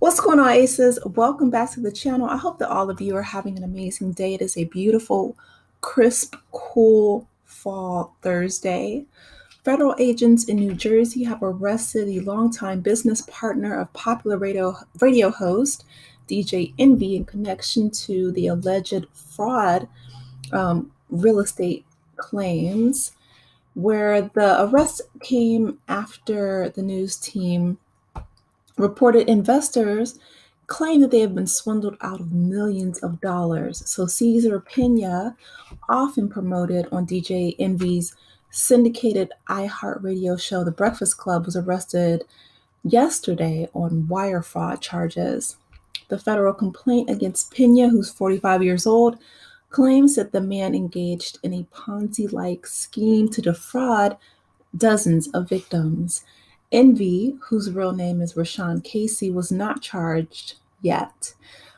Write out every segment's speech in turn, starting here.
What's going on, Aces? Welcome back to the channel. I hope that all of you are having an amazing day. It is a beautiful, crisp, cool fall Thursday. Federal agents in New Jersey have arrested the longtime business partner of popular radio host DJ Envy in connection to the alleged fraud real estate claims, where the arrest came after the news team reported investors claim that they have been swindled out of millions of dollars. So Cesar Pina, often promoted on DJ Envy's syndicated iHeartRadio show, The Breakfast Club, was arrested yesterday on wire fraud charges. The federal complaint against Pena, who's 45 years old, claims that the man engaged in a Ponzi-like scheme to defraud dozens of victims. Envy, whose real name is Rashawn Casey, was not charged yet,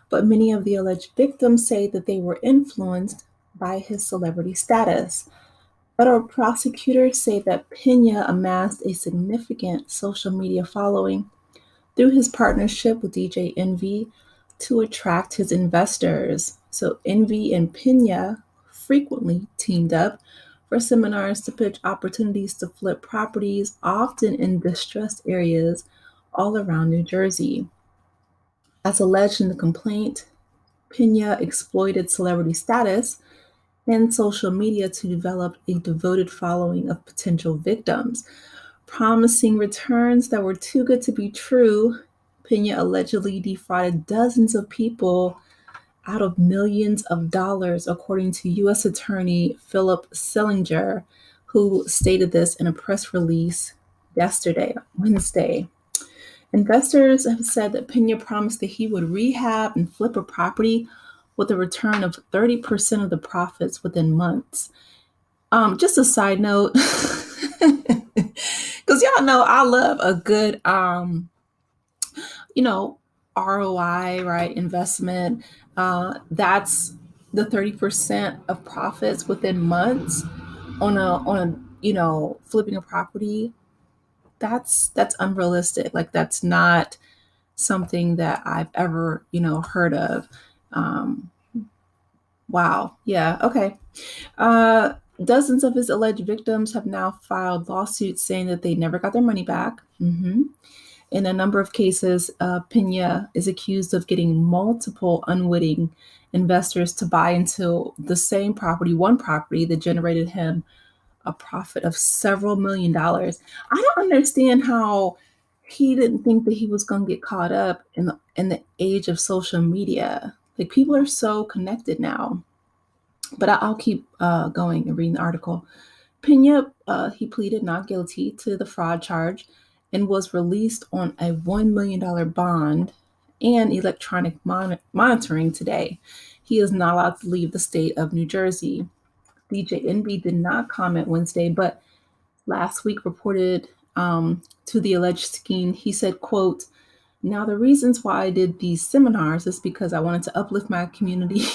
but many of the alleged victims say that they were influenced by his celebrity status. Federal prosecutors say that Pena amassed a significant social media following through his partnership with DJ Envy to attract his investors. So Envy and Pena frequently teamed up for seminars to pitch opportunities to flip properties, often in distressed areas all around New Jersey. As alleged in the complaint, Pena exploited celebrity status and social media to develop a devoted following of potential victims. Promising returns that were too good to be true, Pena allegedly defrauded dozens of people out of millions of dollars, according to U.S. Attorney Philip Sillinger, who stated this in a press release Wednesday. Investors have said that Pena promised that he would rehab and flip a property with a return of 30% of the profits within months. Just a side note, because y'all know I love a good, ROI, right? Investment. That's the 30% of profits within months on a flipping a property. That's unrealistic. Like that's not something that I've ever heard of. Um, wow. Yeah. Okay. Dozens of his alleged victims have now filed lawsuits saying that they never got their money back. In a number of cases, Pena is accused of getting multiple unwitting investors to buy into the same property, one property that generated him a profit of several $1,000,000. I don't understand how he didn't think that he was going to get caught up in the age of social media. Like people are so connected now. But I'll keep going and reading the article. Pena, he pleaded not guilty to the fraud charge and was released on a $1 million bond and electronic monitoring today. He is not allowed to leave the state of New Jersey. DJ Envy did not comment Wednesday, but last week reported to the alleged scheme. He said, quote, "Now the reasons why I did these seminars is because I wanted to uplift my community."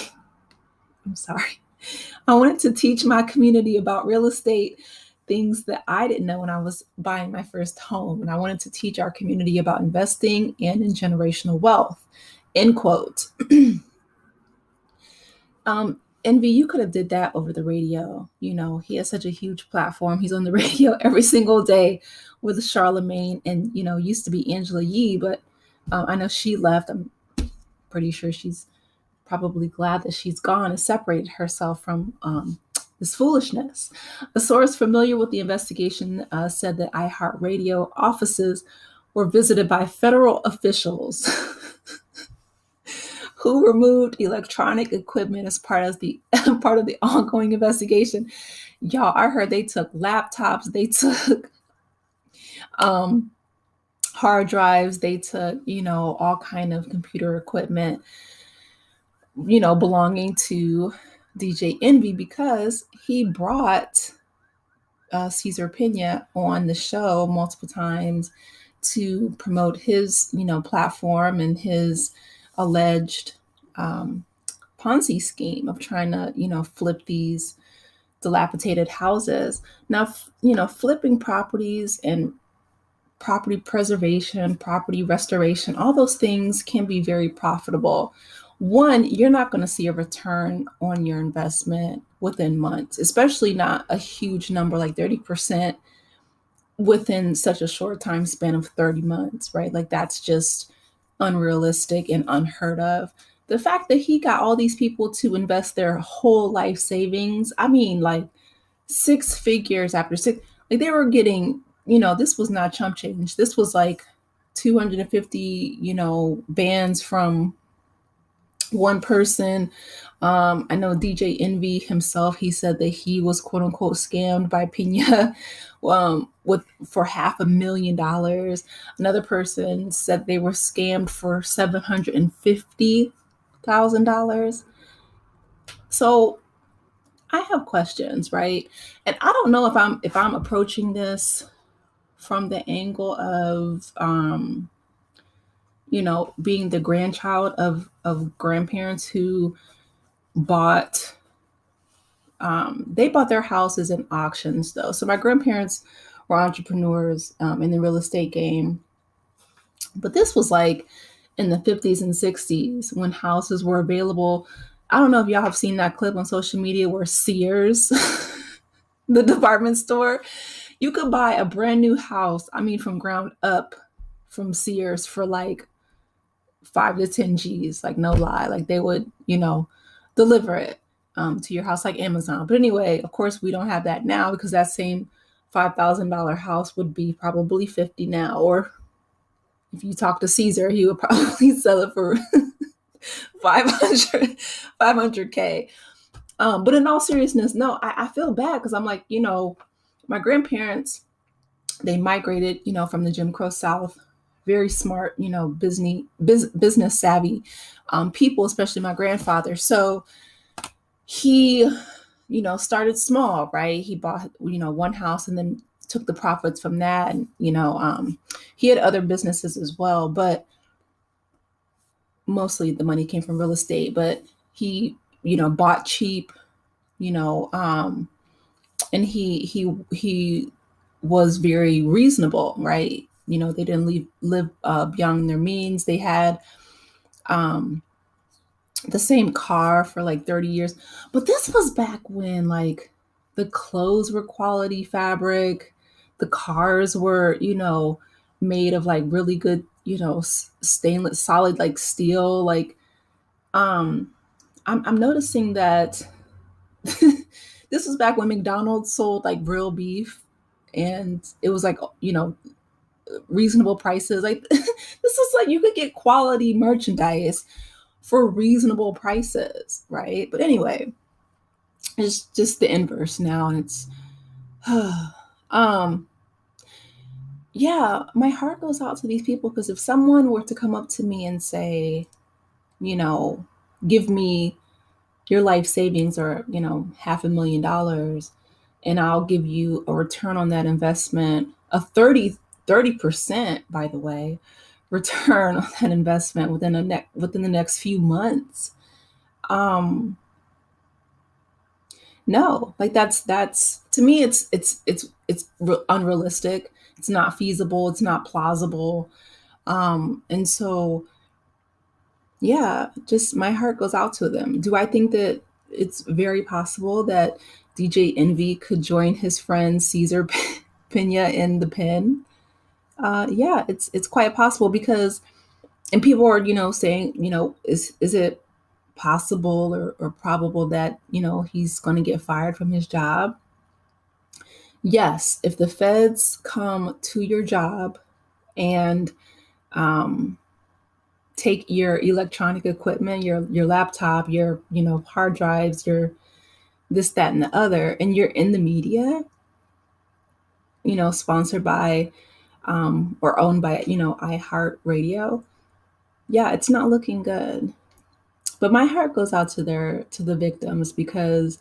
I'm sorry. I wanted to teach my community about real estate, things that I didn't know when I was buying my first home. And I wanted to teach our community about investing and in generational wealth. End quote. Envy, you could have did that over the radio. He has such a huge platform. He's on the radio every single day with Charlemagne and, used to be Angela Yee, but I know she left. I'm pretty sure she's probably glad that she's gone and separated herself from this foolishness. A source familiar with the investigation said that iHeartRadio offices were visited by federal officials who removed electronic equipment as part of the ongoing investigation. Y'all, I heard they took laptops, they took hard drives, they took all kind of computer equipment belonging to DJ Envy because he brought Cesar Pina on the show multiple times to promote his, platform and his alleged Ponzi scheme of trying to, flip these dilapidated houses. Now, flipping properties and property preservation, property restoration, all those things can be very profitable. One, you're not going to see a return on your investment within months, especially not a huge number like 30% within such a short time span of 30 months, right? Like that's just unrealistic and unheard of. The fact that he got all these people to invest their whole life savings, I mean, like six figures after six, like they were getting, this was not chump change. This was like 250, bands from one person. I know DJ Envy himself, he said that he was quote unquote scammed by Pina with for $500,000. Another person said they were scammed for $750,000. So I have questions, right? And I don't know if I'm approaching this from the angle of being the grandchild of grandparents who bought they bought their houses in auctions though. So my grandparents were entrepreneurs in the real estate game, but this was like in the 50s and 60s when houses were available. I don't know if y'all have seen that clip on social media where Sears, the department store, you could buy a brand new house, I mean, from ground up from Sears for like 5 to 10 G's, like no lie. Like they would, deliver it to your house like Amazon. But anyway, of course, we don't have that now because that same $5,000 house would be probably 50 now. Or if you talk to Cesar, he would probably sell it for 500K. But in all seriousness, no, I feel bad because I'm like, my grandparents, they migrated, from the Jim Crow South, very smart, business savvy people, especially my grandfather. So he, started small, right? He bought, one house and then took the profits from that. And, he had other businesses as well, but mostly the money came from real estate. But he, bought cheap, and he was very reasonable, right? They didn't live beyond their means. They had the same car for like 30 years. But this was back when like the clothes were quality fabric, the cars were, made of like really good, stainless solid like steel. Like I'm noticing that this was back when McDonald's sold like real beef and it was like, reasonable prices. Like this is like you could get quality merchandise for reasonable prices, right? But anyway, it's just the inverse now, and it's yeah, my heart goes out to these people because if someone were to come up to me and say, you know, give me your life savings or, $500,000 and I'll give you a return on that investment, a 30%, by the way, return on that investment within the next few months. Um, no, like that's to me, it's unrealistic. It's not feasible. It's not plausible. And so, yeah, just my heart goes out to them. Do I think that it's very possible that DJ Envy could join his friend Cesar Pina in the pen? Yeah, it's quite possible because, and people are, saying, is it possible or probable that, he's going to get fired from his job? Yes, if the feds come to your job and um, take your electronic equipment, your laptop, your hard drives, your this, that, and the other, and you're in the media, sponsored by or owned by iHeartRadio, yeah, it's not looking good. But my heart goes out to the victims because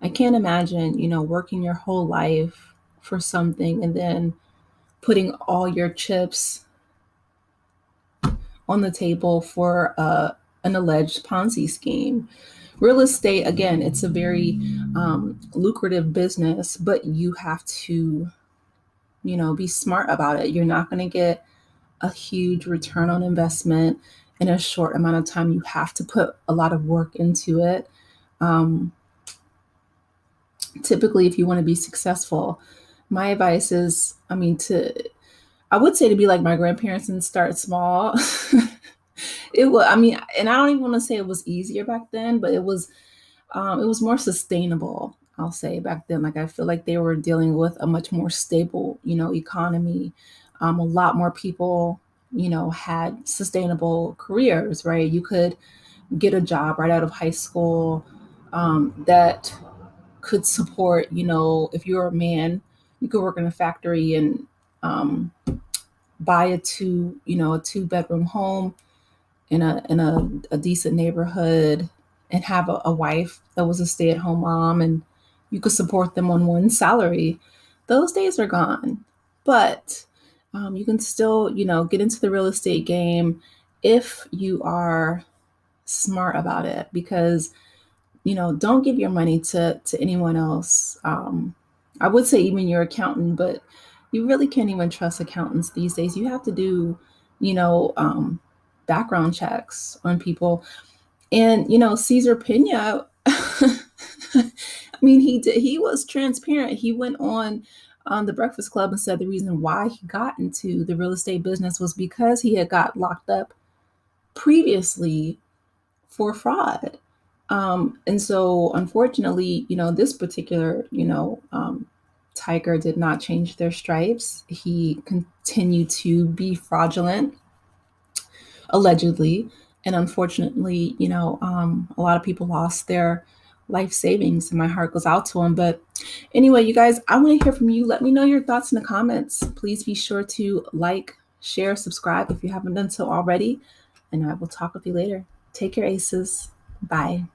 I can't imagine, working your whole life for something and then putting all your chips on the table for an alleged Ponzi scheme. Real estate, again, it's a very lucrative business, but you have to be smart about it. You're not going to get a huge return on investment in a short amount of time. You have to put a lot of work into it. Um, Typically, if you want to be successful, my advice is, I would say to be like my grandparents and start small. It was, and I don't even want to say it was easier back then, but it was more sustainable. I'll say back then, like I feel like they were dealing with a much more stable, economy. A lot more people, had sustainable careers, right? You could get a job right out of high school that could support, if you're a man, you could work in a factory and um, buy a 2-bedroom home in a decent neighborhood and have a wife that was a stay-at-home mom, and you could support them on one salary. Those days are gone. But you can still, get into the real estate game if you are smart about it, because don't give your money to anyone else. I would say even your accountant, but you really can't even trust accountants these days. You have to do, you know, um, background checks on people. And Cesar Pina, he did. He was transparent. He went on the Breakfast Club and said the reason why he got into the real estate business was because he had got locked up previously for fraud. And so, unfortunately, this particular, tiger did not change their stripes. He continued to be fraudulent, allegedly. And unfortunately, a lot of people lost their life savings, and my heart goes out to them. But anyway, you guys, I want to hear from you. Let me know your thoughts in the comments. Please be sure to like, share, subscribe if you haven't done so already. And I will talk with you later. Take care, aces. Bye.